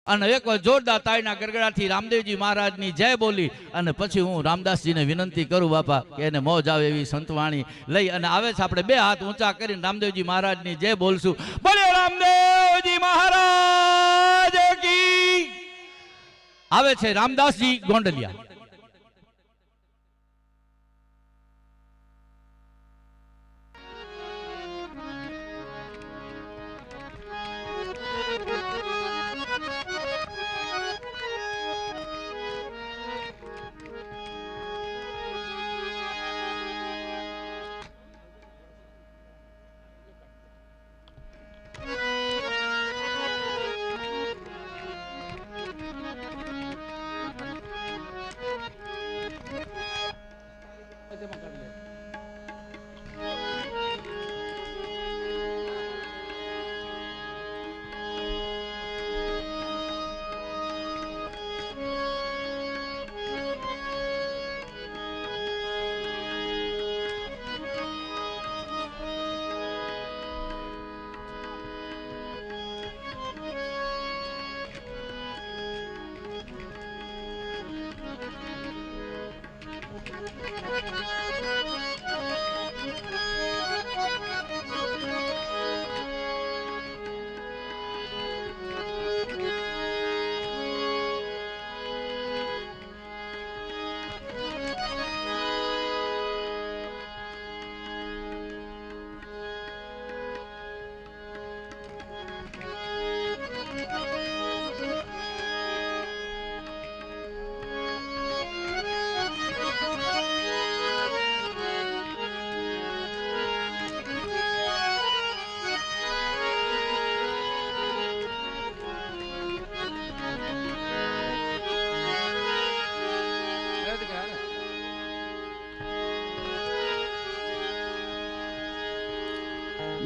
અને એક વાર જોરદાર તાળીના ગરગડાથી રામદેવજી મહારાજની જય બોલી અને પછી હું રામદાસજીને વિનંતી કરું બાપા કે એને મોજ આવે એવી સંતવાણી લઈ અને આવે છે. આપણે બે હાથ ઊંચા કરીને રામદેવજી મહારાજની જય બોલશું. બોલો રામદેવજી મહારાજ કી. આવે છે રામદાસજી ગોંડલિયા.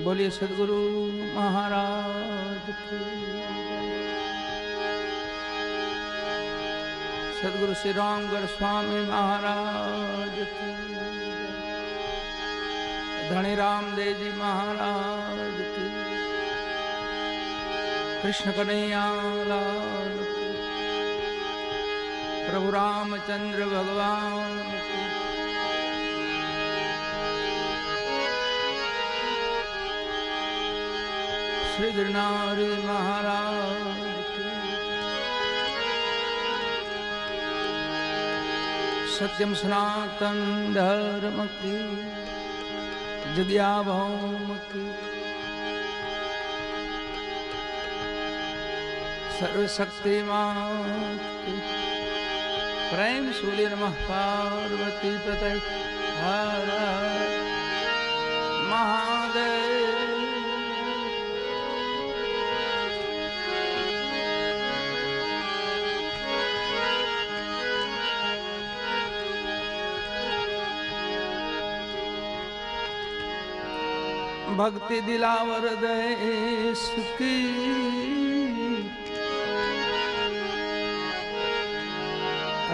बोलिए सदगुरु महाराज की। सदगुरु श्री रामगढ़ स्वामी महाराज की। धनी रामदेव जी महाराज की। कृष्ण कन्हैया लाल की। प्रभु रामचंद्र भगवान की। श्री गिरनारी महाराज की। सत्यम सनातन धर्म की। जग्या भौम की। सर्वशक्तिमान की। प्रेम सूर्य नमः पार्वती पतये हर हर महादेव। भक्ति दिलावर देश की।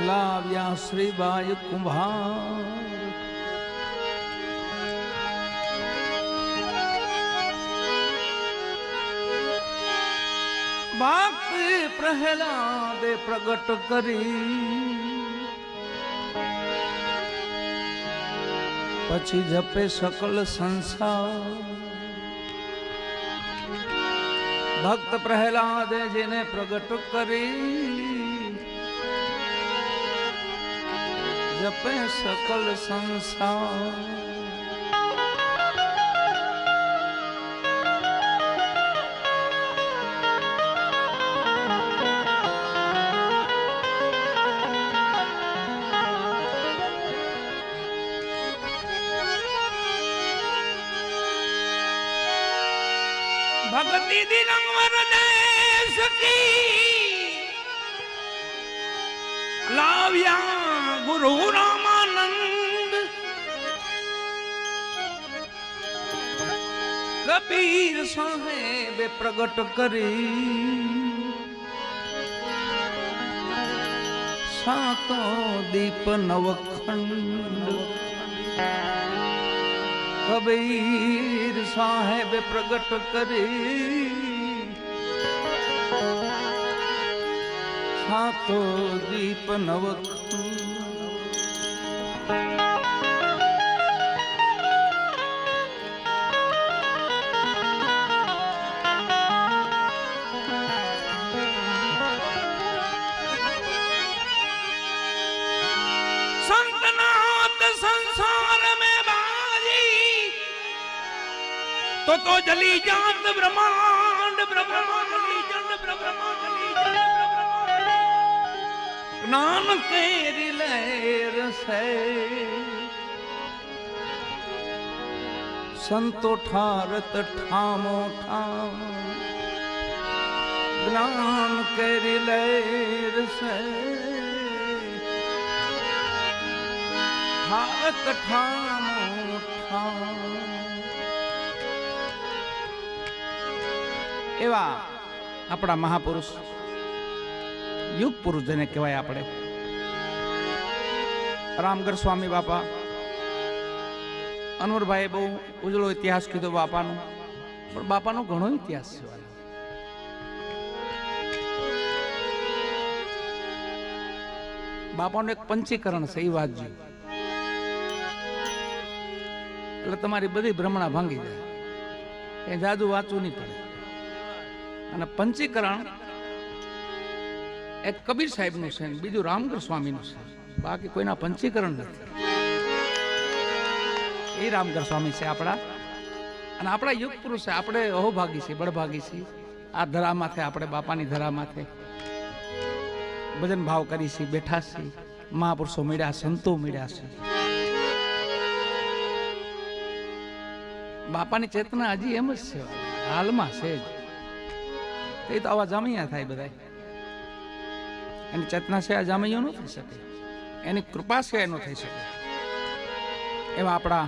लाव्या श्री बाई कुम्भार। भक्ति प्रहलाद प्रगट करी। पछी जपे सकल संसार। भक्त प्रहलाद जिने प्रगट करी। जपे सकल संसार। भक्ति दिलंवर देश की। लाव्या गुरु रामानंद। कबीर साहेब प्रगट करी। सातों दीप नवखंड। कबीर साहेब प्रगट करी। સાતો દીપ નવક तो जली जात ब्रह्मांड ब्रह्मांड जली जंड ब्रह्मांड जली जंड ब्रह्मांड ज्ञान केरी लहर से संतो ठारत ठामो ठाम ज्ञान केरी लहर से ठारत ठामो ठाम એવા આપણા મહાપુરુષ યુગ પુરુષ જેને કહેવાય આપણે રામગઢ સ્વામી બાપા અનવરભાઈએ બહુ ઉજળો ઇતિહાસ કીધો બાપાનો, પણ બાપાનો ઘણો ઇતિહાસ છે. બાપાનું એક પંચીકરણ છે, એ વાંચજો એટલે તમારી બધી ભ્રમણા ભાંગી જાય. એ જાદુ વાંચવું નહીં પડે. અને પંચીકરણ એક કબીર સાહેબનું છે, બીજું રામગઢ સ્વામીનું છે. બાકી કોઈના પંચીકરણ નથી. એ રામગઢ સ્વામી છે આપણા, અને આપણા યુગ પુરુષ છે. આપણે અહોભાગી છીએ, બળભાગી છીએ. આ ધરામાંથી આપણે બાપાની ધરામાંથી ભજન ભાવ કરી છીએ, બેઠા છીએ. મહાપુરુષો મળ્યા, સંતો મળ્યા છે. બાપાની ચેતના હજી એમ જ છે, હાલમાં છે જ. એ તો આવા જામૈયા થાય બધા. એની ચેતના છે આ જામૈયો ન થઈ શકે, એની કૃપા છે એનો થઈ શકે. એવા આપણા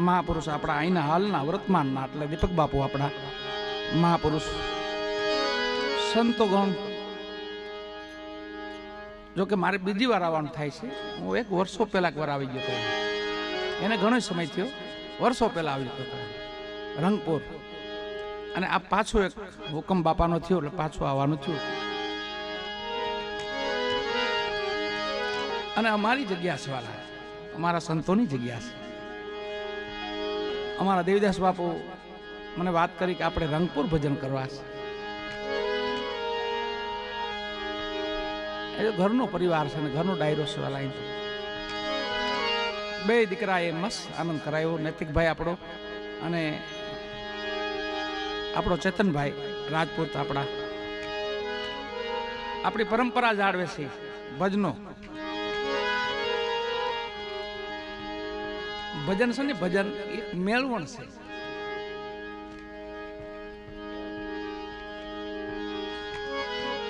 મહાપુરુષ, આપણા અહીંના હાલના વર્તમાનના, એટલે દીપક બાપુ આપણા મહાપુરુષ સંતો ગણ. જોકે મારે બીજી વાર આવવાનું થાય છે. હું એક વર્ષો પહેલા એકવાર આવી ગયો હતો, એને ઘણો સમય થયો. વર્ષો પહેલા આવી ગયો હતો રંગપુર. અને આ પાછો એક હુકમ બાપાનો થયો એટલે પાછું આવવાનું થયું. અને અમારી જગ્યા છે વાલા, અમારા સંતોની જગ્યા છે. અમારા દેવીદાસ બાપુ મને વાત કરી કે આપણે રંગપુર ભજન કરવા છે. એ ઘરનો પરિવાર છે ને ઘરનો ડાયરો છે વાલા. બે દીકરા એ મસ્ત આનંદ કરાયો. નૈતિકભાઈ આપણો અને આપણો ચેતનભાઈ રાજપૂત આપણી પરંપરા જાળવે છે ભજનો. ભજન છે ને, ભજન એક મેળવણ છે.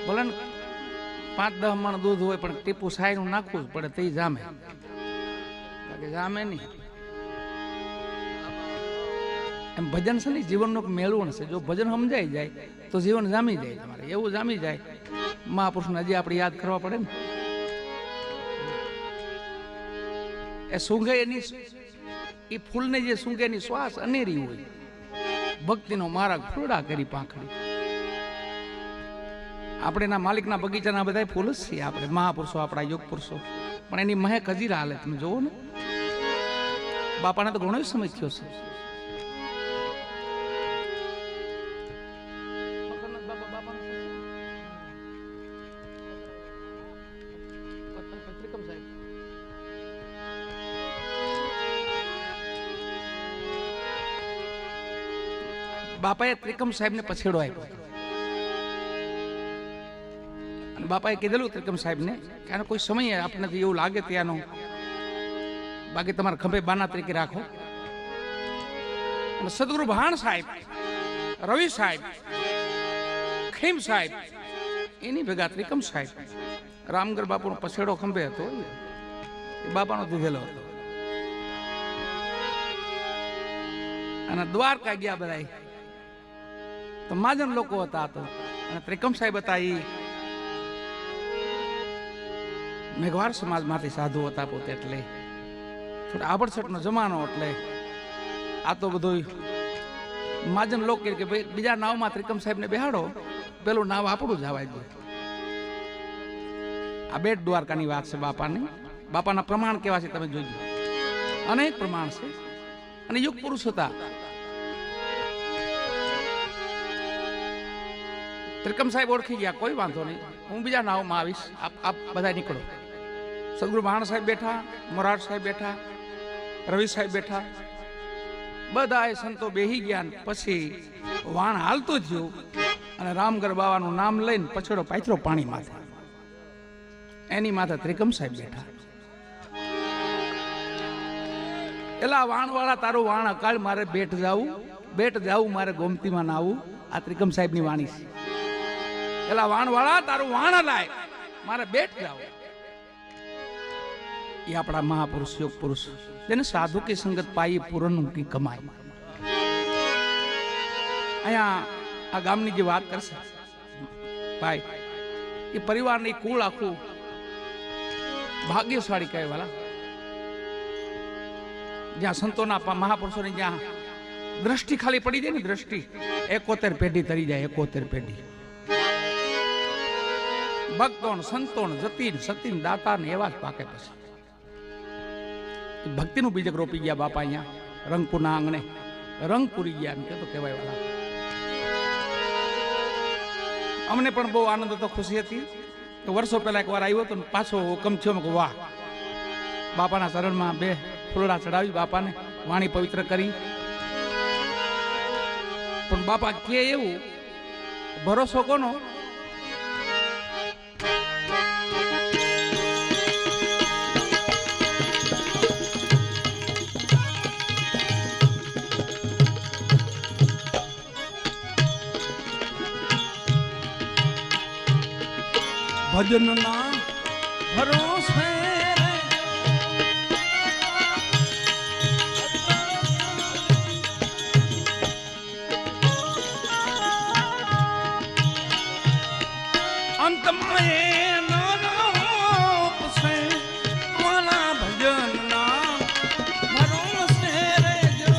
ભલે 5-10 મણ દૂધ હોય પણ ટીપું સાયનું નાખવું જ પડે, તે જામે. જામે નહીં એમ ભજન છે ને જીવનનો મેળવણ છે. જો ભજન સમજાઈ જાય તો જીવન જામી જાય તમારે. એવું જામી જાય. મહાપુરુષને હજી આપણે યાદ કરવા પડે ને. એ સૂંઘે એની, એ ફૂલને જે સૂંઘે એની શ્વાસ અનેરી હોય. ભક્તિનો માર્ગ ફૂલડા કરી પાંખડી. આપણે એના માલિકના બગીચાના બધા ફૂલ જ છીએ આપણે મહાપુરુષો, આપણા યોગ પુરુષો. પણ એની મહેક હજી હાલે. તમે જોવો ને, બાપાને તો ઘણો સમય થયો છે. બાપાએ ત્રિકમ સાહેબને પછેડો આપ્યો. અને બાપાએ કીધેલું ત્રિકમ સાહેબને કે આનો કોઈ સમય આપણને એવું લાગે ત્યાંનો, બાકી તમારે ખંભે બાના તરીકે રાખો. અને સદગુરુ ભાણ સાહેબ, રવિ સાહેબ, ખીમ સાહેબ, એની ભેગા ત્રિકમ સાહેબ, રામગઢ બાપુનો પછેડો ખંભે હતો, એ બાપાનો દીધેલો હતો. અને દ્વારકા ગયા બધા તો મહાજન લોકો હતા. તો અને ત્રિકમ સાહેબ હતા, એ મેઘવાર સમાજમાંથી સાધુ હતા પોતે. એટલે થોડા આભડછટનો જમાનો. એટલે આ તો બધું મહાજન લોકો કે ભાઈ બીજા નાવમાં ત્રિકમ સાહેબને બેહાડો, પેલું નાવ આપણું જ આવવા દે. આ બેટ દ્વારકાની વાત છે બાપાની. બાપાના પ્રમાણ કેવા છે તમે જોજો, અનેક પ્રમાણ છે. અને યુગ પુરુષ હતા. ત્રિકમ સાહેબ ઓળખી ગયા, કોઈ વાંધો નહીં, હું બીજા નાવમાં આવીશ, આપ બધા નીકળો. સદગુરુ મહારાજ સાહેબ બેઠા, મોરાર સાહેબ બેઠા, રવિ સાહેબ બેઠા, બધા સંતો બેહી ગયા. પછી વાણ હાલતું થયું અને રામગઢ બાવાનું નામ લઈને પછડો પાથરો પાણી માથે, એની માથે ત્રિકમ સાહેબ બેઠા. એલા વાણ વાળા, તારું વાણ અકાળ, મારે બેટ જાવું, મારે ગોમતીમાં નાવું. આ ત્રિકમ સાહેબ ની વાણી છે. એલા વાણ વાળા, તારું વાણ લાય, મારે બેટ જાવું. એ આપણા મહાપુરુષ, યોગ પુરુષ, જેને સાધુ की संगत पाई પૂરણનું की કમાઈ. અહીંયા આ ગામની જે વાત કરશે ભાઈ, એ પરિવારની કુળ આખું ભાગ્યશાળી કહેવાલા. જ્યાં સંતોના મહાપુરુષોની જ્યાં દ્રષ્ટિ ખાલી પડી જાય ને, દ્રષ્ટિ 71 પેઢી તરી જાય, 71 પેઢી. ભક્તોન સંતોન જતીન સતીન દાતાન એવા જ પાકે. પછી ભક્તિનું બીજક રોપી ગયા બાપા અહીંયા રંગપુરના આંગણે, રંગ પૂરી ગયા એમ કે કહેવાય વાલા. અમને પણ બહુ આનંદ હતો, ખુશી હતી કે વર્ષો પહેલા એકવાર આવ્યો તો પાછો હુકમ થયો કે વાહ, બાપાના ચરણમાં 2 ફૂલડા ચડાવી, બાપાને વાણી પવિત્ર કરી. પણ બાપા કે એવું ભરોસો કોનો? ભજન ના ભરોસે અંતમાં એ નોપસે, કોના ભજન ના ભરોસે રેજો.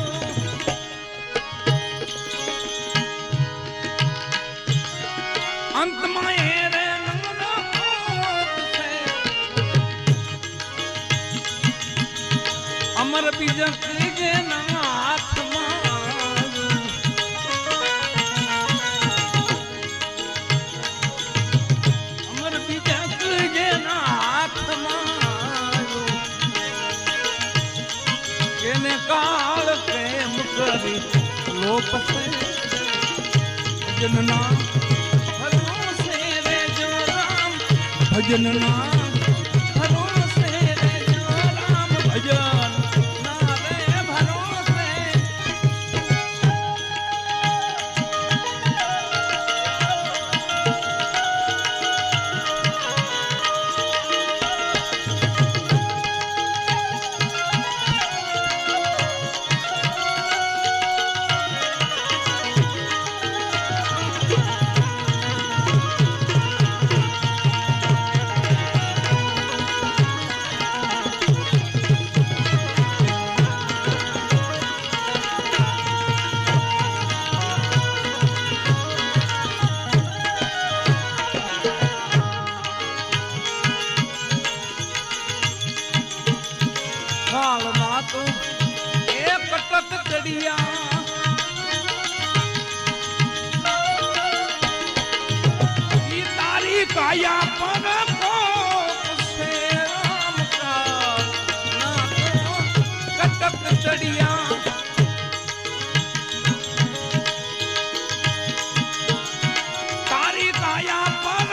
અંતમાં એ અમર બીજક જેના હાથમાં, અમર બીજક જેના હાથમાં, એને કાળ પ્રેમ કરી લોપસે. ભજનના ભરોસે રેજો રામ, ભજનના ભરોસે રેજો રામ, ભજન કાયા પર સે રામ કા કટક ચડિયા. તારી કાયા પર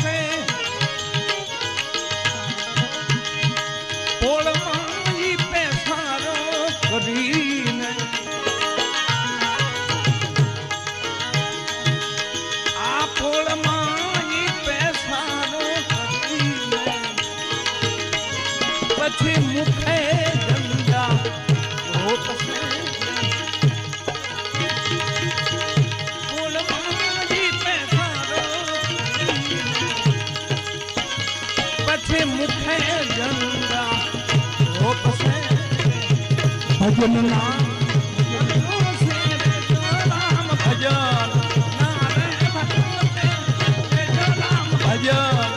સે પોળમાં ઈ પેસારો કરીને આ પોળમાં પછી મુખે ગંગા રોપસે. ફૂલમાંથી પેસારો પછી મુખે ગંગા રોપસે. ભજનના રામ ભજન, ના રે ભજન, રામ ભજન.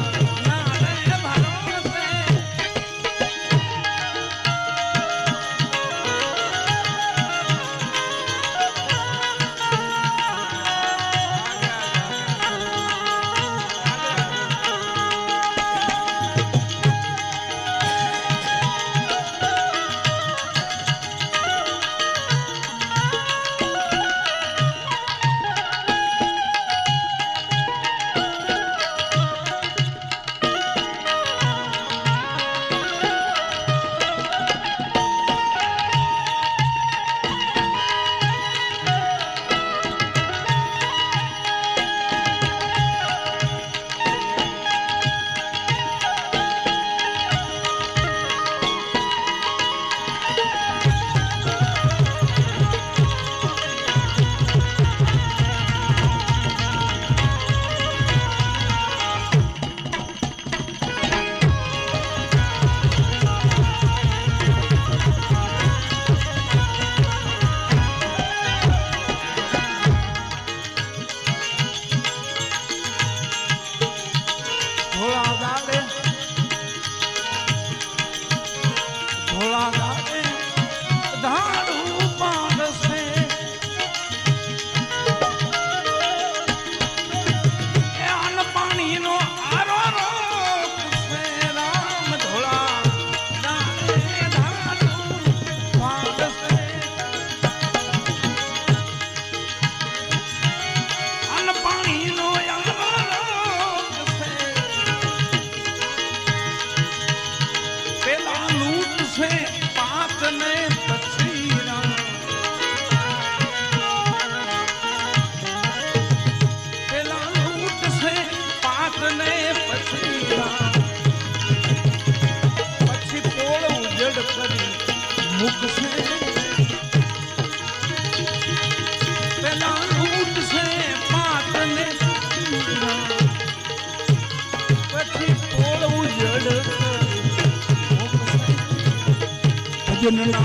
ભજનના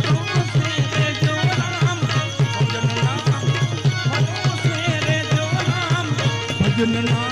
ભરોસે રેજો રામ ભજનના ભરોસે રેજો રામ ભજનના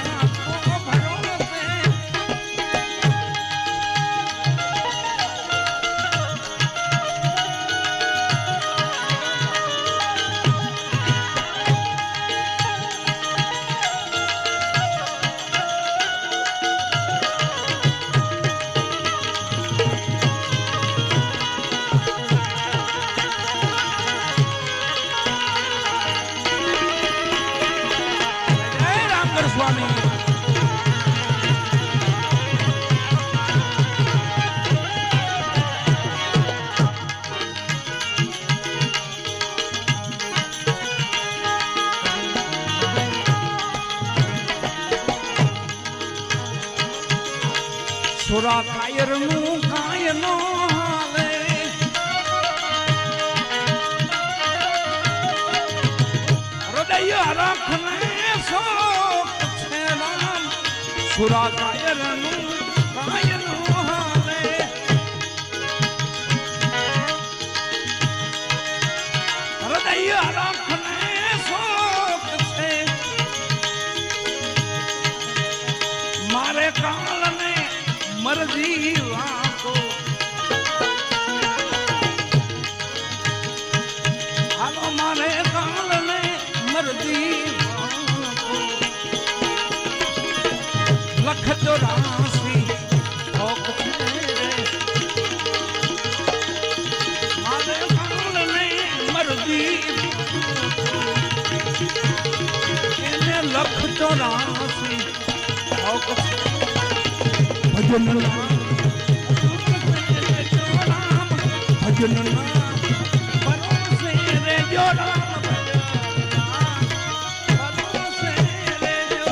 સ્વામી સુરા કાયર નું કાય નો હાલે હૃદય રાખને સો સુરા કાયર નું કાય નો હાલે હૃદય રાખને શોક છે મારે કાળને મરજી વાકો હાલો મારે કાળને મરજી લખ 84 ભોગ મારે કાળને મરજી એને લખ 84 ભોગ ભજનના ભજનના ભરોસે રેજો રામ ભરોસે રેજો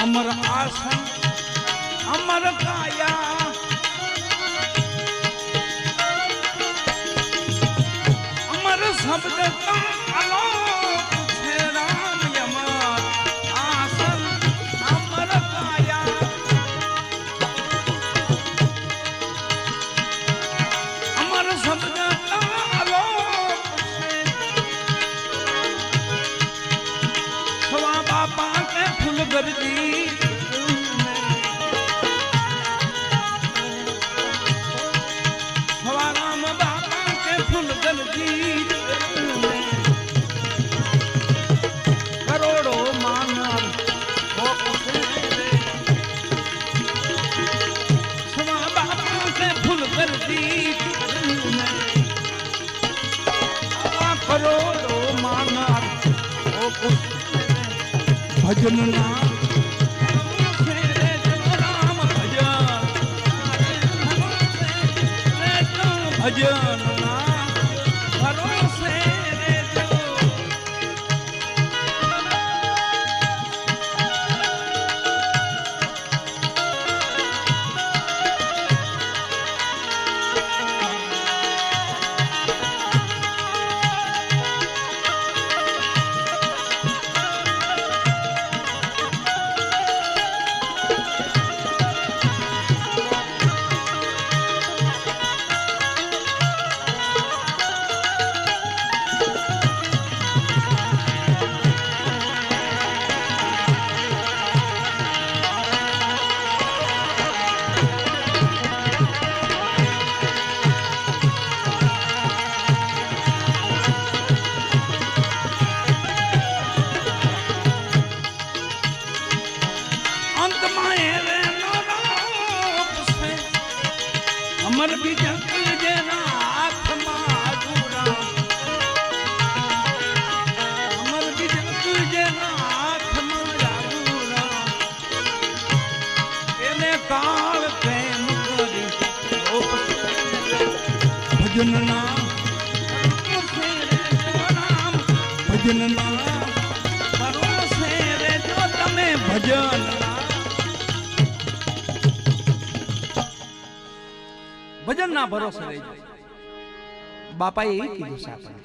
अमर आसन अमर काया अमर शब्द का आलोक है राम अमर आसन अमर काया अमर शब्द का आलोक है सवा बापा के फूल गर्दी करोड़ो मानव के फुल कर दी करोड़ो मानव भजनना भजनना भरोसे ભજનના ભજનના ભરોસે રહેજો તમે ભજનના ભજનના ભરોસે રહેજો. બાપાએ એ કીધું છે આપણને.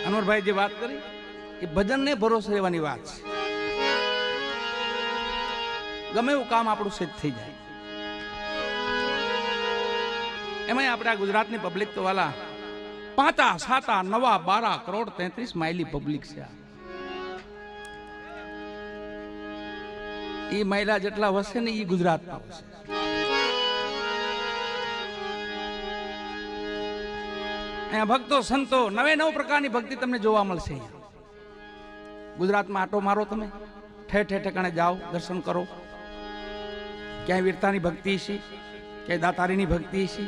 અનવરભાઈ જે વાત કરી એ ભજનને ભરોસે રહેવાની વાત છે. ગમે એવું કામ આપણું સિદ્ધ થઈ જાય. એમાં આપણે આ ગુજરાતની પબ્લિક તો વાલા 5, 7, 9, 12 કરોડ 33 માઇલી પબ્લિક છે. એ મહિલા જેટલા વસે ને એ ગુજરાતમાં વસે. અહીંયા ભક્તો સંતો 9 પ્રકારની ભક્તિ તમને જોવા મળશે. ગુજરાતમાં આટો મારો, તમે ઠેર ઠેર ઠેકાણે જાઓ, દર્શન કરો. ક્યાંય વીરતાની ભક્તિ છે, ક્યાંય દાતારીની ભક્તિ છે,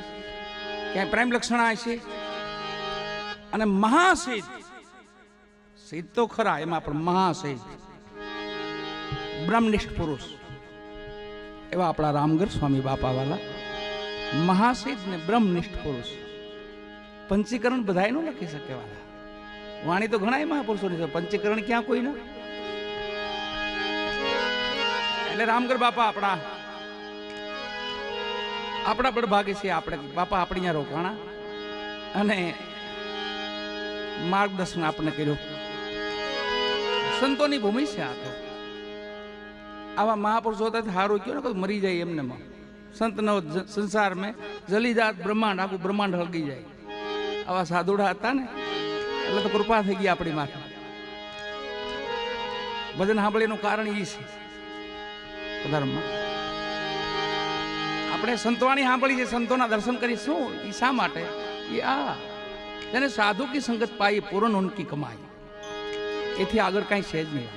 ક્યાંય પ્રેમ લક્ષણા છે, અને મહાસિદ્ધ સિદ્ધ તો ખરા, એમાં પણ મહાસિદ્ધ બ્રહ્મનિષ્ઠ પુરુષ એવા આપણા રામગઢ સ્વામી બાપા વાલા મહાસિદ્ધ ને બ્રહ્મનિષ્ઠ પુરુષ. પંચીકરણ બધાય નું લખી શકે વાલા. વાણી તો ઘણા મહાપુરુષોની છે, પંચીકરણ ક્યાં કોઈ ના. એટલે રામગઢ બાપા આપણા બળભાગે છે. આપણે બાપા આપણી ત્યાં રોકાણા અને માર્ગદર્શન આપણને કર્યું. સંતોની ભૂમિ છે આ તો. આવા મહાપુરુષો હતા સારું કયો ને કોઈ મરી જાય એમને. સંતનો સંસાર મેં જલી જાત બ્રહ્માંડ, આખું બ્રહ્માંડ હળગી જાય. આવા સાધુડા હતા ને એટલે તો કૃપા થઈ ગઈ આપણી માથે. ભજન સાંભળીનું કારણ એ છે. આપણે સંતવાણી સાંભળી છે, સંતોના દર્શન કરી. શું એ શા માટે? એ જેને સાધુ કી સંગત પાઈ પૂર્ણ ઉનકી કમાઈ. એથી આગળ કઈ છે જ નહીં.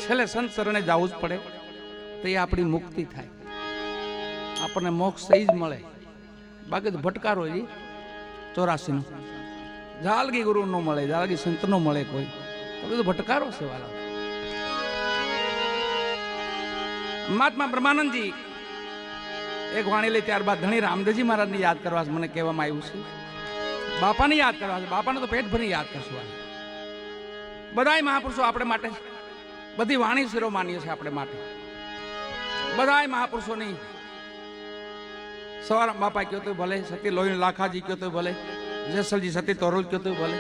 છેલ્લે સંત શરણે જવું જ પડે તો એ આપણી મુક્તિ થાય, આપણને મોક્ષ થઈ જ મળે. બાકી તો ભટકારો છે 84 નો. જાલગી ગુરુ નો મળે, જાલગી સંત નો મળે કોઈ, તો ભટકારો છે વાલા. મહાત્મા બ્રહ્માનંદજી એક વાણી લઈ ત્યારબાદ ધણી રામદેવજી મહારાજને યાદ કરવા મને કહેવામાં આવ્યું છે. બાપાને યાદ કરવા છે. બાપાને તો પેટ ભરી યાદ કરશું. બધાય મહાપુરુષો આપણે માટે, બધી વાણી શિરોમાનીય છે આપણે માટે. બધાય મહાપુરુષોની સવાર બાપા કયો તો ભલે, સતી લોહી લાખાજી કયો તો ભલે, જેસલજી સતી તોરલ કયો તો ભલે,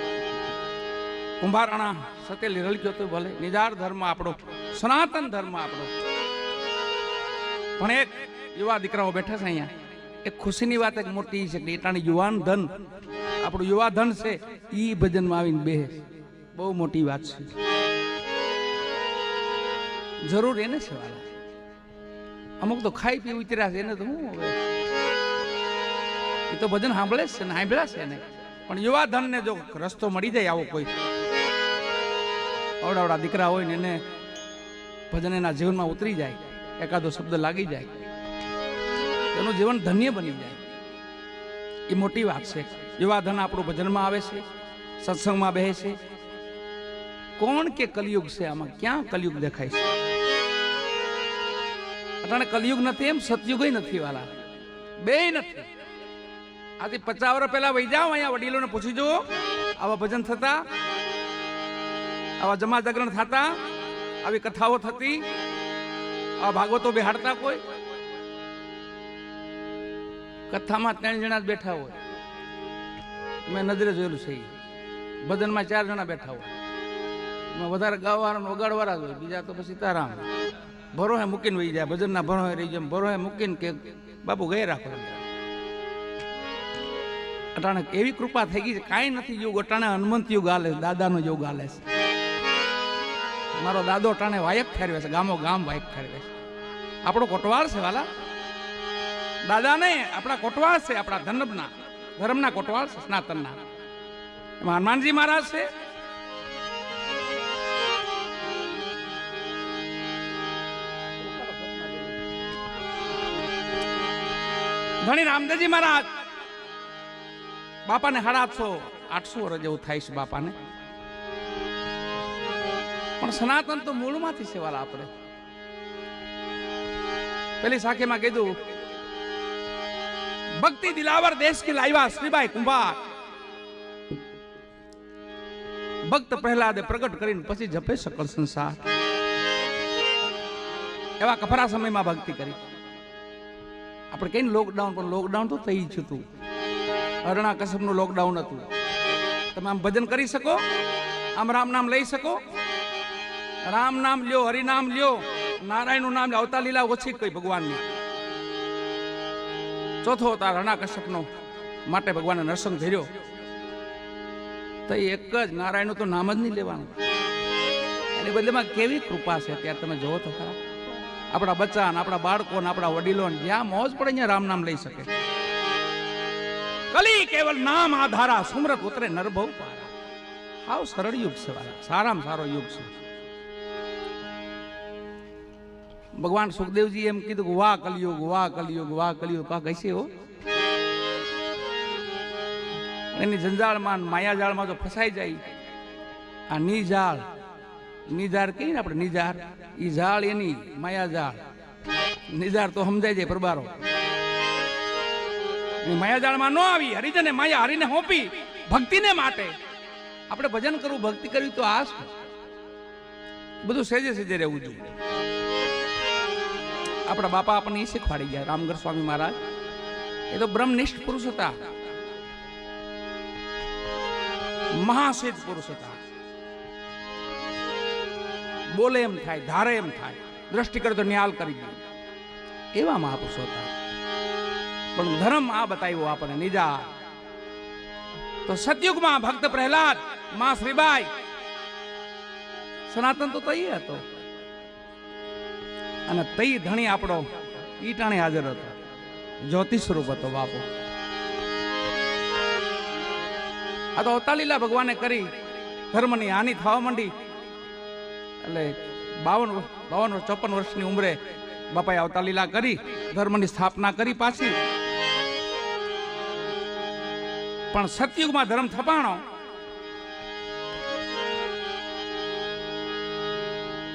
કુંભારાણા સતી લીરલ કયો તો ભલે. નિજાર ધર્મ આપણો, સનાતન ધર્મ આપણો. પણ એક યુવા દીકરાઓ બેઠા છે અહીંયા. એક ખુશીની વાત એક મોટી છે કે એટાણી યુવાન ધન, આપણું યુવા ધન છે, એ ભજનમાં આવીને બેહે. બહુ મોટી વાત છે. જરૂર એને છે વાલા. અમુક તો ખાઈ પી ઉતર્યા છે, એને તો હું હવે એ તો ભજન સાંભળે જ છે ને, સાંભળ્યા છે ને. પણ યુવા ધન ને જો રસ્તો મળી જાય, આવો કોઈ અવડાવડા દીકરા હોય ને એને ભજન એના જીવનમાં ઉતરી જાય, એકાદો શબ્દ લાગી જાય, એનું જીવન ધન્ય બની જાય. એ મોટી વાત છે. યુવા ધન આપણું ભજનમાં આવે છે, સત્સંગમાં બેસે છે. કોણ કે કલયુગ છે? આમાં ક્યાં કલયુગ દેખાય છે? અટાણે કલયુગ નથી એમ સતયુગ નથી વાલા, બે નથી. આથી 50 વર્ષ પહેલા વહી જાઓ, અહીંયા વડીલોને પૂછી જુઓ, આવા ભજન થતા, આવા જમા જાગરણ થતા, આવી કથાઓ થતી, આ ભાગવતો બેહાડતા. કોઈ કથામાં 3 જણા જ બેઠા હોય, મેં નજરે જોયેલું છે. ભજનમાં 4 જણા બેઠા હોય, એમાં વધારે ગાવાવાળા વગાડવાળા જ હોય, બીજા તો પછી સીતારામ ભરોહે મૂકીને વહી જાય. ભજનના ભરોહે રહી જાય, ભરોહે મૂકીને કે બાપુ ગયે રાખો. અટાણે એવી કૃપા થઈ ગઈ છે, કાંઈ નથી યુગ. અટાણે હનુમંત યુગ હાલે, દાદાનો યુગ હાલે છે. મારો દાદો અટાણે વાયક ઠેરવે છે, ગામો ગામ વાયક ઠેરવે છે. આપણો કોટવાળ છે વાલા, દાદા નહીં, આપણા કોટવાળ છે, આપણા ધર્મના કોટવાળ છે, સનાતનના. એમાં હનુમાનજી મહારાજ છે, ધણી રામદેવજી મહારાજ. બાપાને 750-800 વર્ષ જેવું થાય છે બાપાને. પણ સનાતન તો મૂળમાંથી છે વાલા. આપણે પેલી સાખીમાં કીધું ભક્તિ દિલાવર દેશ કે લાવ્યા શ્રીબાઈ કુંભાર ભક્ત પ્રહલાદે પ્રગટ કરીને પછી જપે સકળ સંસાર. એવા કફરા સમયમાં ભક્તિ કરી. આપણે કઈ લોકડાઉન, પણ લોકડાઉન તો થઈ જ હતું. હરણા કશ્યપનું લોકડાઉન હતું. તમે આમ ભજન કરી શકો, આમ રામ નામ લઈ શકો. રામ નામ લ્યો, હરિનામ લ્યો, નારાયણનું નામ લ્યો. અવતાર લીલા ઓછી કઈ ભગવાનની. ચોથો અવતાર હરણા કશ્યપનો માટે ભગવાને નરસંગ ધર્યો. તો એક જ નારાયણનું તો નામ જ નહીં લેવાનું. એની બદલેમાં કેવી કૃપા છે ત્યારે તમે જોવો તો ખરા. આપણા બચ્ચા, આપણા બાળકો, આપણા વડીલો જ્યાં મોજ પડે ત્યાં રામ નામ લઈ શકે. કલી કેવલ નામ આધારા, સુમરત ઉતરે નરભવ પારા. હાવ સરળ યુગ છે વાલા, સારામાં સારો યુગ છે. ભગવાન સુખદેવજી એમ કીધું કે વાહ કલયુગ, વાહ કલયુગ, વાહ કલયુગ. કા કહીશે હો. એની જંજાળમાં, માયાજાળમાં જો ફસાઈ જાય, આ નિજાળ, નિજાળ કહીએ ને આપણે, નિજાળ, ઈ ઝાડ એની માયાજાળ. નિજાળ તો સમજાય જાય પ્રબારો. માયાજાળમાં ન આવી, હરિજને માયા હરિને હોપી ભક્તિને માટે. આપણે ભજન કરવું, ભક્તિ કરવી તો આ બધું સેજે સેજે રહેવું જોઈએ. આપણા બાપા આપણને એ શીખવાડી ગયા, રામગઢ સ્વામી મહારાજ. એ તો બ્રહ્મનિષ્ઠ પુરુષ હતા, મહાસિદ્ધ પુરુષ હતા. બોલે એમ થાય, ધારે એમ થાય, દ્રષ્ટિ કરે તો ન્યાલ કરી દે, એવા મહાપુરુષો હતા. પણ ધર્મ આ બતાવ્યો આપણને નિજા. તો સતયુગમાં ભક્ત પ્રહલાદ, માં શ્રીબાઈ, સનાતન તો તઈ હતો. અને તઈ ધણી આપણો ઈટાણે હાજર હતો, જ્યોતિ સ્વરૂપ હતો બાપો. આ તો અવતાર લીલા ભગવાને કરી, ધર્મની હાનિ થવા માંડી. એટલે 52-54 વર્ષની ઉંમરે બાપાએ અવતાર લીલા કરી, ધર્મની સ્થાપના કરી પાછી. પણ સતયુગમાં ધર્મ થપાણો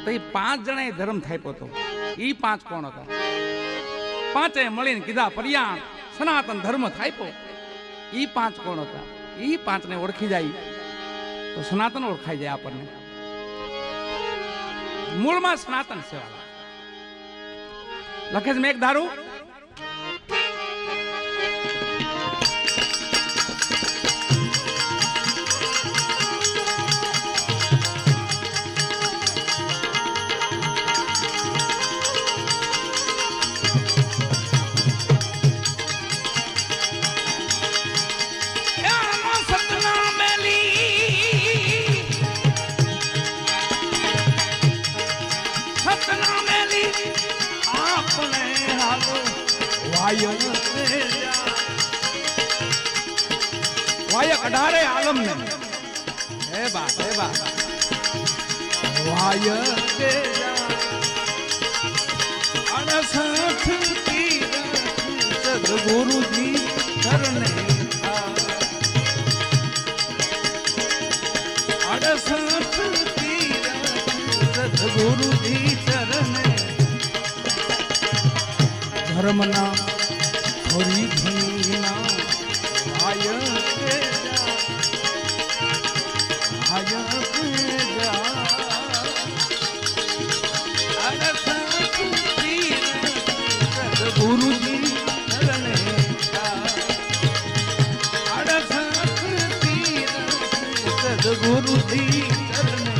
તો એ 5 જણાએ ધર્મ થાપ્યો હતો. એ 5 કોણ હતા? 5 મળીને કીધા પર્યાણ સનાતન ધર્મ થાપ્યો. એ 5 કોણ હતા? એ 5 ને ઓળખી જાય તો સનાતન ઓળખાઈ જાય આપણને. મૂળમાં સનાતન સેવા લખે છે મેઘધારું. વાયક અઢારે આલમ ને હે બા વાયક સદગુરુજી ચરણે 68 સદગુરુજી ચરણે ધર્મના થોડી ધીના ગુરુજી ચરણે 68 સદગુરુજી ચરણે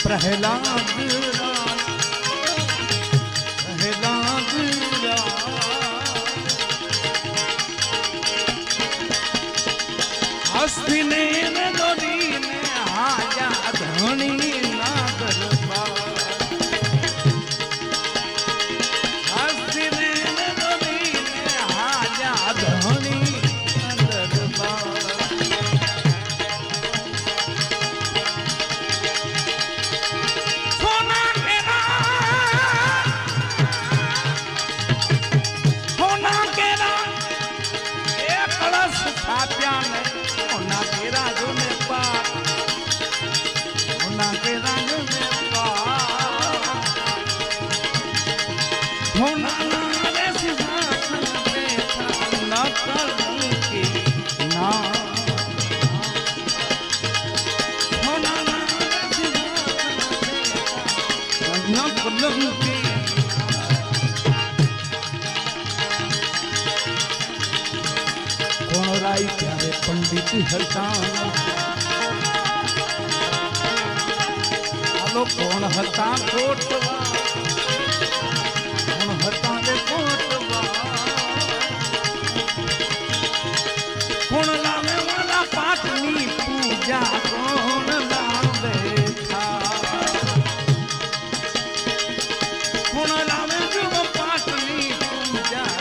પ્રહલાદ હસ્તીને ને દોરીને હાજા ધણી ના દરબાર હસ્તીને ને દોરીને હાજા ધણી ના દરબાર ત્યારે પંડિત હતા હાલો કોણ હતા કોટવા કોણ હતા રે કોટવા કોણ લાવે વાલા પાઠની પૂજા કોણ લાવે કોણ લાવે જો પાઠની પૂજા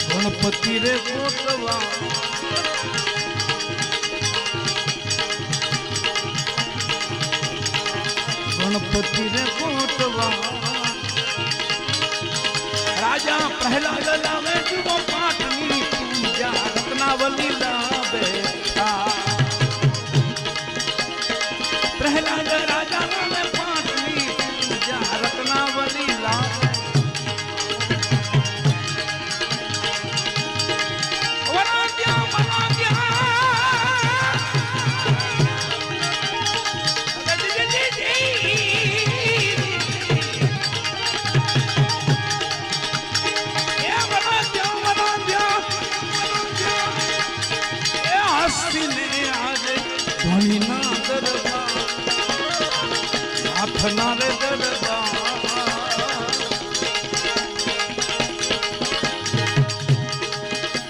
ગણપતિ રે કોટવા ગણપતિ રે કોટવા રાજા પ્રહલાદ લાવે જુઓ પાઠની પૂજા રત્નાવલી લાવે પ્રહલાદ રાજા લાવે પાઠની પૂજા રત્નાવલી લાવે નારે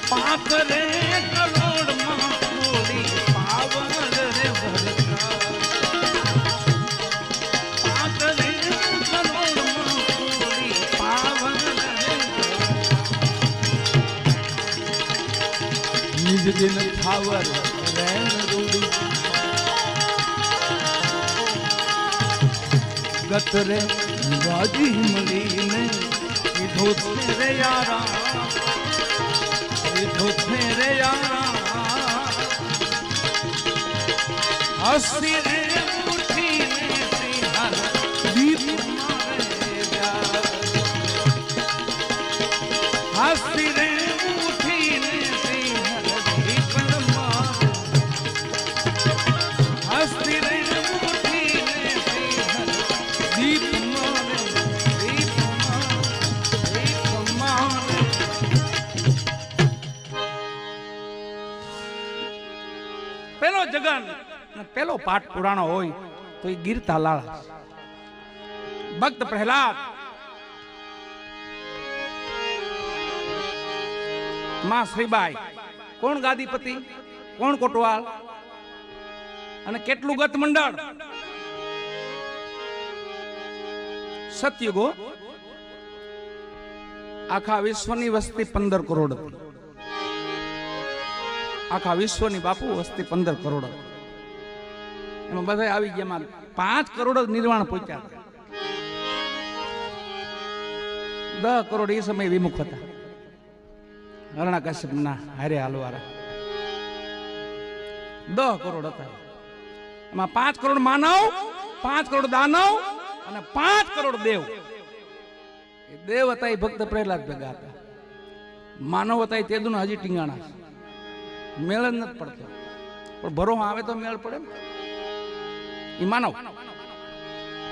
પાંચ રે કરોડ માં મોડી પાવન રે ભરતા પાંચ રે કરોડ માં મોડી પાવન રે નિજ દિન થાવર રેન રૂડી ગતરે રાજી મળીને કીધો છે રે યારા કીધો છે રે યારા હસી રે ઉઠીને શ્રીહર દીપ મારે જા હસી રે ઉઠીને શ્રીહર દીપ મારે હસી રે જગન પેલો પાઠ પુરાણો હોય તો એ ગીરતા લાળા ભક્ત પ્રહલાદ માં શ્રીબાઈ કોણ ગાદીપતિ કોણ કોટવાલ અને કેટલું ગત મંડળ સતયુગો આખા વિશ્વની વસ્તી 15 કરોડ હતી આખા વિશ્વની બાપુ વસ્તી 15 કરોડ એમાં બધા આવી ગયા 5 કરોડ જ નિર્વાણ પહોંચ્યા 10 કરોડ એ સમય વિમુખ હતા હરણાકશ્યપના હારે હાલવારા 10 કરોડ હતા. એમાં 5 કરોડ માનવ, 5 કરોડ દાનવ અને 5 કરોડ દેવ. એ દેવ હતા એ ભક્ત પ્રહલાદ ભેગા હતા. માનવ હતા એ તેદુના હજી ટીંગાણા. મેળ જ નથી પડતો, પણ ભરો આવે તો મેળ પડે ને. એ માનવ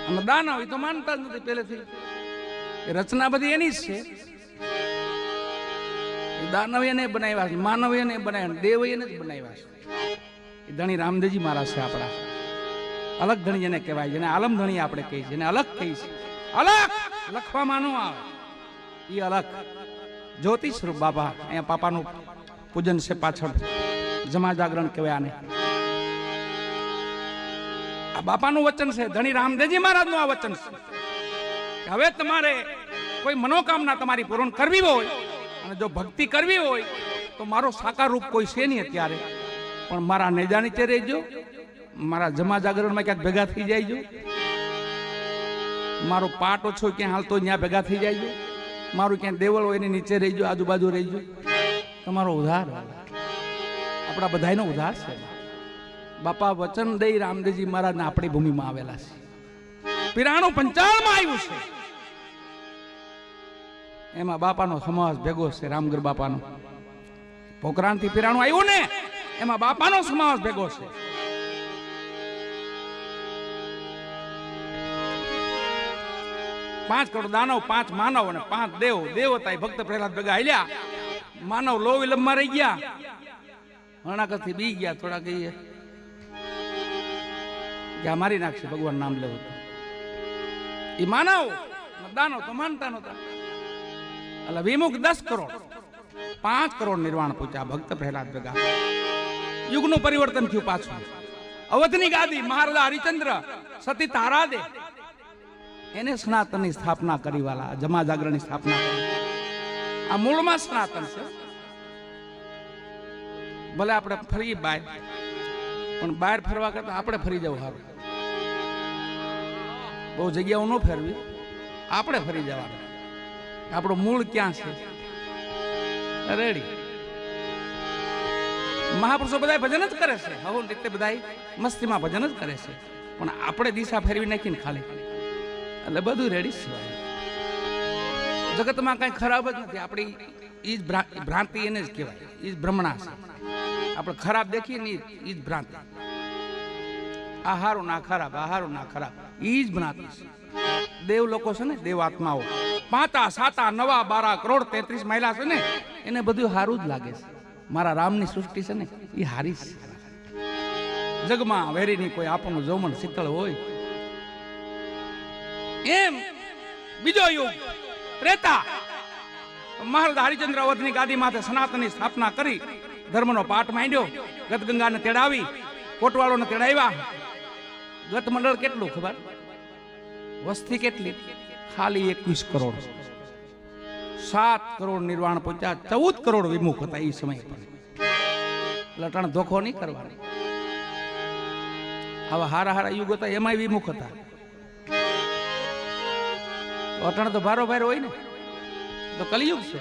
અને દાનવ એ તો માનતા જ નથી પહેલેથી. એ રચના બધી એની જ છે. દાનવ એને બનાવ્યા છે, માનવ એને બનાવ્યા, દેવ એને જ બનાવ્યા છે. એ ધણી રામદેવજી મહારાજ છે આપણા. અલગ ધણી જેને કહેવાય, જેને આલમ ધણી આપણે કહીએ છીએ, જેને અલગ કહીએ છીએ. અલગ લખવામાં ન આવે, એ અલગ જ્યોતિ સ્વરૂપ બાપા. અહીંયા પાપાનું પૂજન છે પાછળ, જમા જાગરણ કહેવાય આને. આ બાપાનું વચન છે, ધણી રામદેવજી મહારાજનું આ વચન છે કે હવે તમારે કોઈ મનોકામના તમારી પૂર્ણ કરવી હોય અને જો ભક્તિ કરવી હોય તો મારો સાકાર રૂપ કોઈ છે નહીં અત્યારે, પણ મારા નેજા નીચે રહેજો, મારા જમા જાગરણમાં ક્યાંક ભેગા થઈ જાયજો, મારો પાટ ઓછો ક્યાં હાલતો ત્યાં ભેગા થઈ જાયજો, મારું ક્યાં દેવળ હોય એની નીચે રહીજો, આજુબાજુ રહીજો. તમારો ઉધાર આપણા બધાનો ઉધાર છે. બાપા વચન દઈ રામદેવજી મહારાજના આપણી ભૂમિમાં આવેલા છે. પિરાણું 55માં આવ્યું છે, એમાં બાપાનો સમાવેશ ભેગો છે. રામગર બાપાનો પોકરાણથી પિરાણું આવ્યું ને, એમાં બાપાનો સમાવેશ ભેગો છે. પાંચ કરોડ દાનવ, 5 માનવ અને 5 દેવ. દેવતા ભક્ત પ્રહલાદ ભેગા હાલ્યા. માનવ લો વિલંબમાં રહી ગયા, હરણાકરથી બી ગયા. થોડા કહીએ કે મારી નાખશે, ભગવાન નામ લેવું. એ માનવ દાનવ તો માનતા નહોતા. એટલે વિમુખ 10 કરોડ, 5 કરોડ નિર્વાણ પૂછ્યા ભક્ત પ્રહલાદ ભેગા. યુગનું પરિવર્તન થયું પાછું. અવધની ગાદી મહારાજા હરિચંદ્ર સતી તારાદે એને સનાતનની સ્થાપના કરી. વાલા જમા જાગરણની સ્થાપના કરી. આ મૂળમાં સનાતન છે. ભલે આપણે ફરી બહાર, પણ બહાર ફરવા કરતા આપણે ફરી જવું સારું. બહુ જગ્યાઓ ન ફેરવી, આપણે ફરી જવાનું. આપણું મૂળ ક્યાં છે? રેડી. મહાપુરુષો બધા ભજન જ કરે છે, હવે રીતે બધા મસ્તીમાં ભજન જ કરે છે, પણ આપણે દિશા ફેરવી નાખીને ખાલી. એટલે બધું રેડી છે. જગતમાં કઈ ખરાબ જ નથી. આપણી ઈ જ ભ્રાંતિ એને જ કહેવાય, ઈ જ ભ્રમણા છે. આપણે ખરાબ દેખીએ ને ઈ જ ભ્રાંતિ. આ હારું ના ખરાબ, આ હારું ના ખરાબ, ઈ જ ભ્રાંતિ છે. દેવ લોકો છે ને, દેવ આત્માઓ 5, 7, 9, 12 કરોડ 33 મહિલા છે ને, એને બધું હારું જ લાગે છે. મારા રામની સૃષ્ટિ છે ને એ હારી છે. જગમાં વેરીની કોઈ આપણું જૌમન શીતળ હોય એમ. બીજો યુગ ત્રેતા, મહારાજા હરિચંદ્ર અવધની ગાદી માથે સનાતનની સ્થાપના કરી, ધર્મનો પાઠ માંડ્યો, ગતગંગાને તેડાવી, કોટવાળોને તેડાવ્યા. ગત મંડળ કેટલું ખબર? વસ્તી કેટલી? ખાલી 21 કરોડ. 7 કરોડ નિર્વાણ પહોંચ્યા, 14 કરોડ વિમુખ હતા એ સમય પર. લટણ ધોખો નહીં કરવાની. આવા હારા હારા યુગ હતા, એમાંય વિમુખ હતા. અટણ તો ભારો ભાર હોય ને, તો કલિયુગ છે.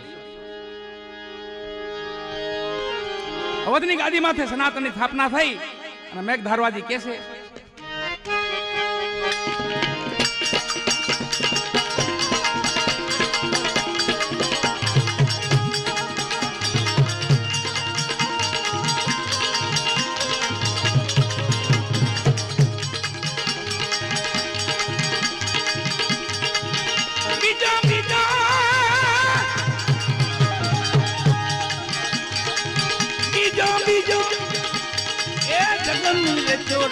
અવધની ગાદી માથે સનાતનની સ્થાપના થઈ અને મેઘ ધારવાજી કે છે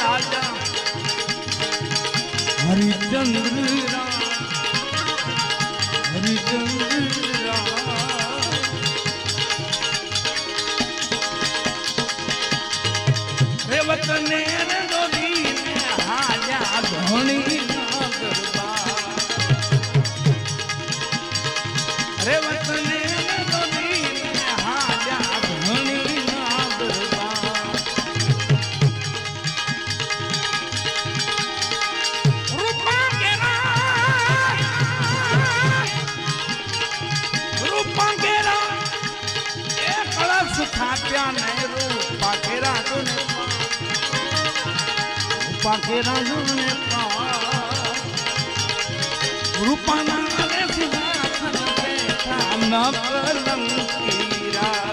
રાજા હરિચંદ્ર રે વતને દોડીને હાજા ધોણી ના ગરબા. રે વતને દોડીને હાજા ધોણી ના ગરબા. રાજા ને રૂપા કે રાજુ ને રૂપા કે રાજુ ને રૂપાના રે સિંહાસન બેઠા ન કલંકીરા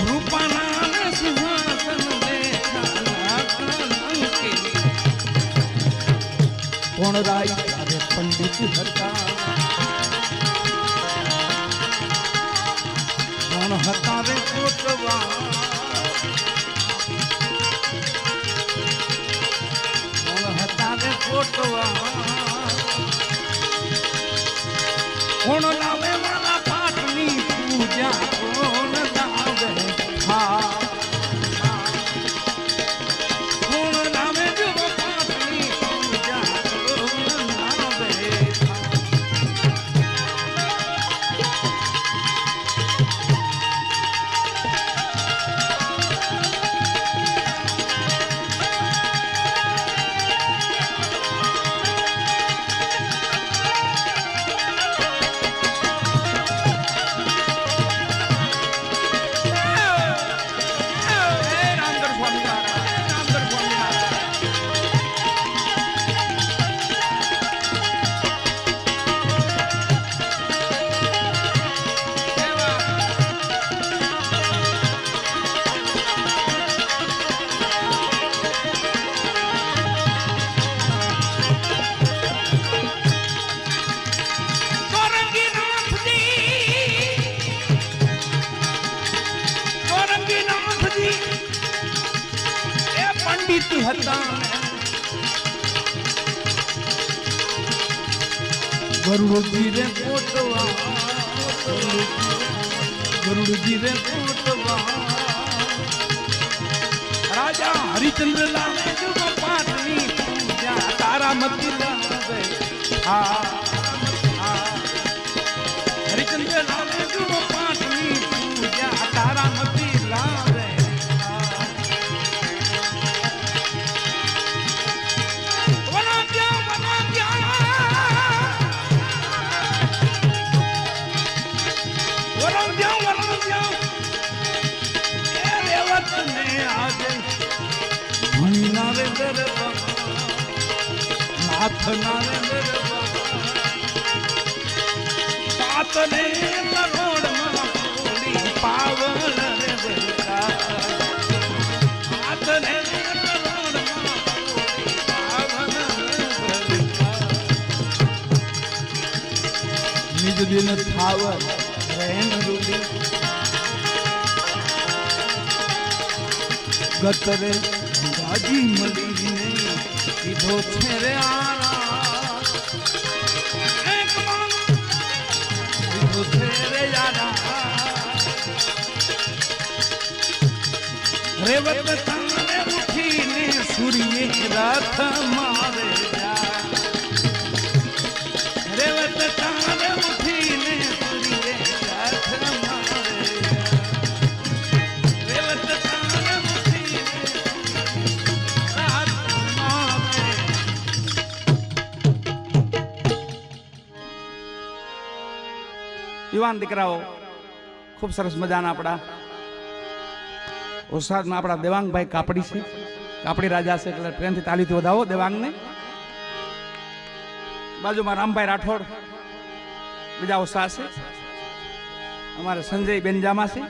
રૂપાના રે સિંહાસન બેઠા ન કલંકીરા કોણ રાય ત્યારે પંડિત હતા કોણ હતા રે કોટવા કોણ લાવે મારા પાઠની પૂજા કોણ લાવે હા કોણ લાવે જો પાઠની પૂજા કોણ લાવે ગરુડજી રે કોટવા ગરુડજી રે કોટવા રાજા હરિચંદ્ર લાવે જુગ પાઠની પૂજા તારામતી લાવે હા હરિચંદ્ર લાવે જુગ પાઠની પૂજા તારામતી લાવે નાથ નારે સાતને કરોડમાં પૂરી પાવન રે બરકા સાતને કરોડમાં પૂરી પાવન રે બરકા નિજ દિન થાવર રેન રૂડી ગતરે ગાજી મલીને કીધો છે રે આરા એક મન કીધો છે રે યારા રેવત તાને ઉઠીને સૂર્ય રથ મારે જા રેવત તાને ઉઠીને સૂર્ય રથ મારે જા રેવત તાને ઉઠીને યુવાન દીકરાઓ ખૂબ સરસ મજાના આપણા ઉસ્તાદમાં આપણા દેવાંગભાઈ કાપડી છે કાપડી રાજા છે એટલે પ્રેમથી તાલીથી વધાવો દેવાંગને બાજુમાં રામભાઈ રાઠોડ બીજા ઉસ્તાદ છે અમારે સંજય બેનજામા છે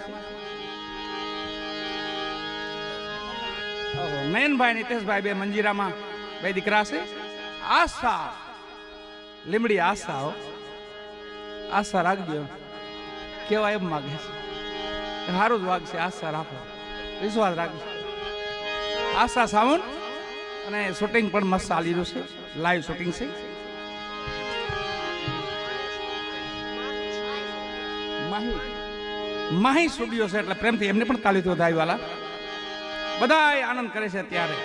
નયનભાઈ નીતેશભાઈ બે મંજીરામાં બે દીકરા છે આશા લીમડી આશા આશા રાખજો કેવા એમ માગે છે સારું જ વાગશે આશા રાખો વિશ્વાસ રાખજો આશા સાવન અને શૂટિંગ પણ મસ્ત ચાલી રહ્યું છે લાઈવ શૂટિંગ છે માહી સ્ટુડિયો છે એટલે પ્રેમથી એમને પણ તાલી તો વધાવી વાલા બધા આનંદ કરે છે ત્યારે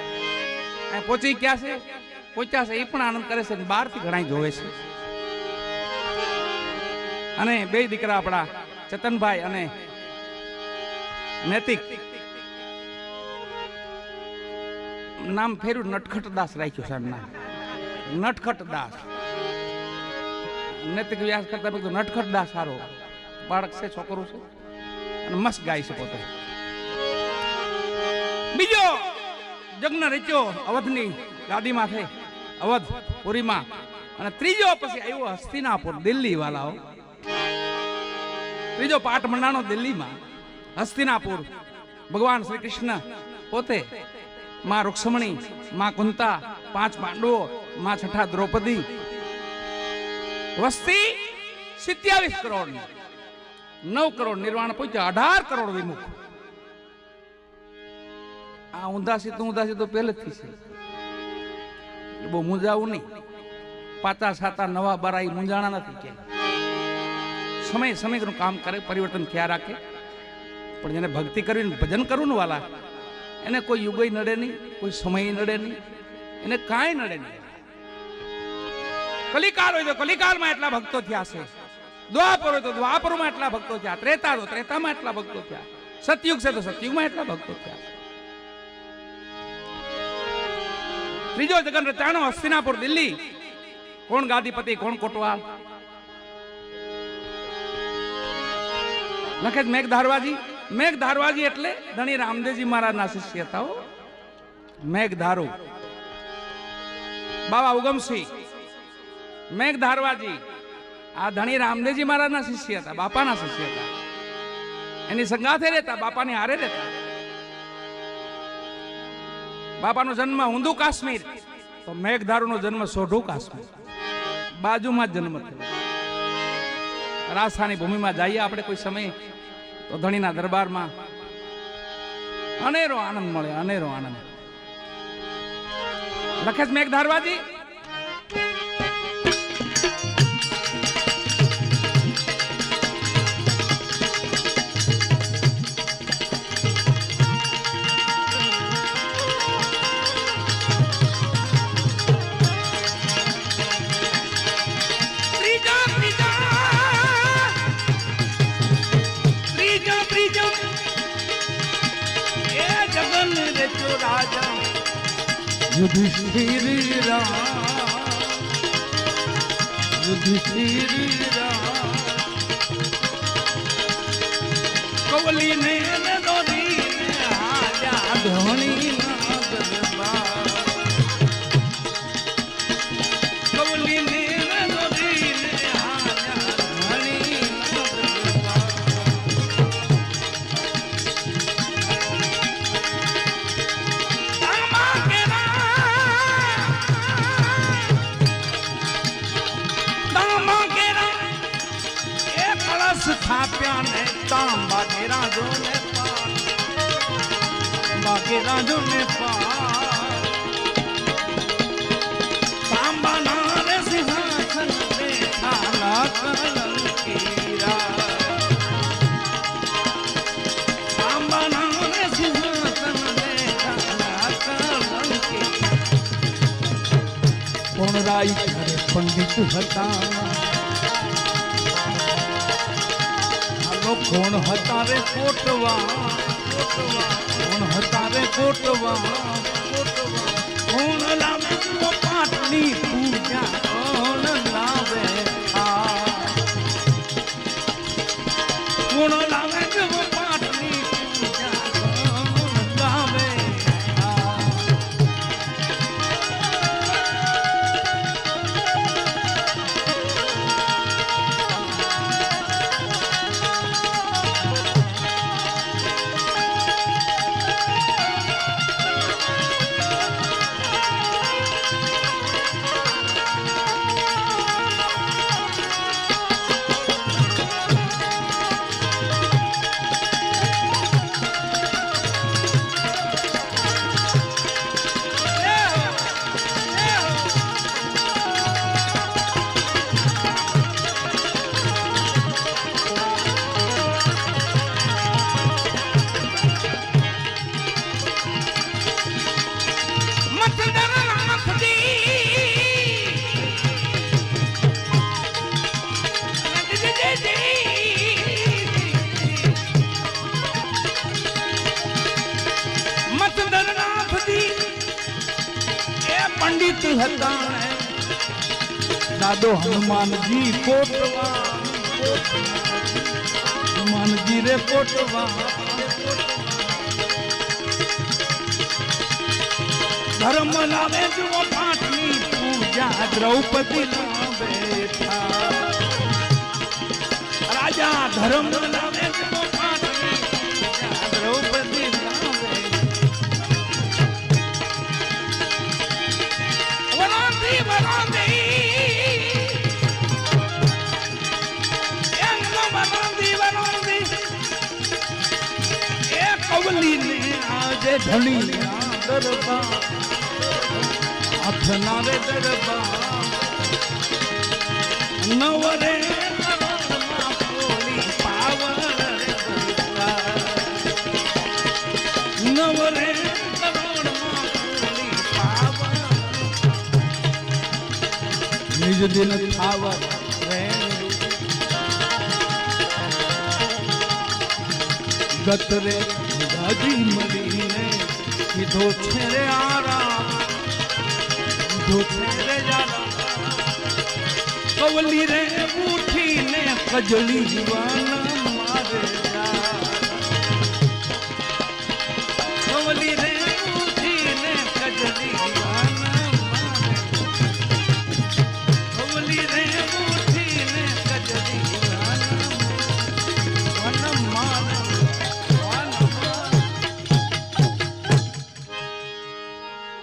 અહીં પહોંચ્યા છે એ પણ આનંદ કરે છે બહારથી ઘણા જોવે છે અને બે દીકરા આપણા ચેતનભાઈ અને નૈતિક નામ ફેર્યું નટખટ દાસ રાખ્યું છે નામ નટખટ દાસ નૈતિક વ્યાસ કરતા બધું નટખટ દાસ સારો બાળક છે છોકરો છે અને મસ્ત ગાય છે પોતે. બીજો જગ્ન રચ્યો અવધની ગાદીમાં થઈ, અવધ પુરીમાં. અને ત્રીજો પછી આવ્યો હસ્તિનાપુર, દિલ્હી વાળાઓ. ત્રીજો પાઠ મંડાણો દિલ્હીમાં, હસ્તિનાપુર. ભગવાન શ્રી કૃષ્ણ પોતે, માં રૂક્ષ્મણી, માં કુંતા, 5 પાંડવો, માં છઠ્ઠા દ્રૌપદી. વસ્તી 27 કરોડ, 9 કરોડ નિર્વાણ પહોંચ્યા, 18 કરોડ વિમુખ. આ ઊંધાસી તો પહેલેથી છે, બહુ મૂંઝાવું નહીં. પાતા સાતા નવા બારા મૂંઝાણા નથી કે સમયનું કામ કરે, પરિવર્તન ક્યાં રાખે. પણ જેને ભક્તિ કરવી, ભજન કરવું ને વાલા, એને કોઈ યુગય નડે નહીં, કોઈ સમય નડે નહીં, એને કાંઈ નડે નહીં. કલિકાળ હોય તો કલિકાળમાં એટલા ભક્તો થયા છે, દ્વાપર હોય તો દ્વાપરમાં એટલા ભક્તો થયા, ત્રેતા તો ત્રેતામાં એટલા ભક્તો થયા, સતયુગ છે તો સતયુગમાં એટલા ભક્તો થયા. ત્રીજો જગન રચાણો હસ્તિનાપુર દિલ્હી. કોણ ગાદીપતિ, કોણ કોટવાલ? લખે મેઘધારવાજી. મેઘધારવાજી એટલે ધણી રામદેવજી મહારાજના શિષ્ય હતા. મેઘધારુ બાબા ઉગમસિંહ મેઘધારવાજી આ ધણી રામદેવજી મહારાજના શિષ્ય હતા, બાપાના શિષ્ય હતા. એની સંગાથે રહેતા, બાપાની હારે રહેતા. બાપાનો જન્મ ઊંધુ કાશ્મીર, તો મેઘધારુનો જન્મ સોઢું કાશ્મીર, બાજુમાં જ જન્મ થયો. રાજસ્થાની ભૂમિમાં જઈએ આપણે કોઈ સમય તો ધણીના દરબારમાં અનેરો આનંદ મળે, અનેરો આનંદ. લખે છે મેઘધારવાજી. યુધિષ્ઠિર કવલી ને દોરી હાજા ધોણી કવલી ને દોરી હાજા ધોણી થાપ્યા ને તાંબા કે રાજો ને પાર, બાકે રાજો ને પાર. તાંબા ના રે સિંહાસન બેઠા કલંકી રાજ, તાંબા ના રે સિંહાસન બેઠા કલંકી. કોણ રાય કરે પંડિત હતા, કોણ હતા રે કોટવા, કોણ હતા રે કોટવા, કોણ લાવે પાટની પૂજા, કોણ લાવે કોણ લાવે પાટની પૂજા, કોણ લાવે પંડિત હતા દાદો હનુમાનજી કોટવા, માનજી રે પોટવા ધર્મ લાવે જુઓ પાઠની પૂજા દ્રૌપદી ના બેઠા રાજા ધર્મ લાવે જુઓ પાઠની પૂજા દ્રૌપદી ના બેઠા વરાંધી વરાંધી કવલી ને આજે ઢળી દરબાર હાથના રે દરબાર નવરે કરોડમાં પોલી પાવર રે દરબાર નવરે કરોડમાં પોલી પાવર નિજ દિન થાવર રે ગતરે દાદી મળીને કીધો છે રે આરામ કીધો છે રે જારા કવલી રે ઉઠીને કજળી જીવાના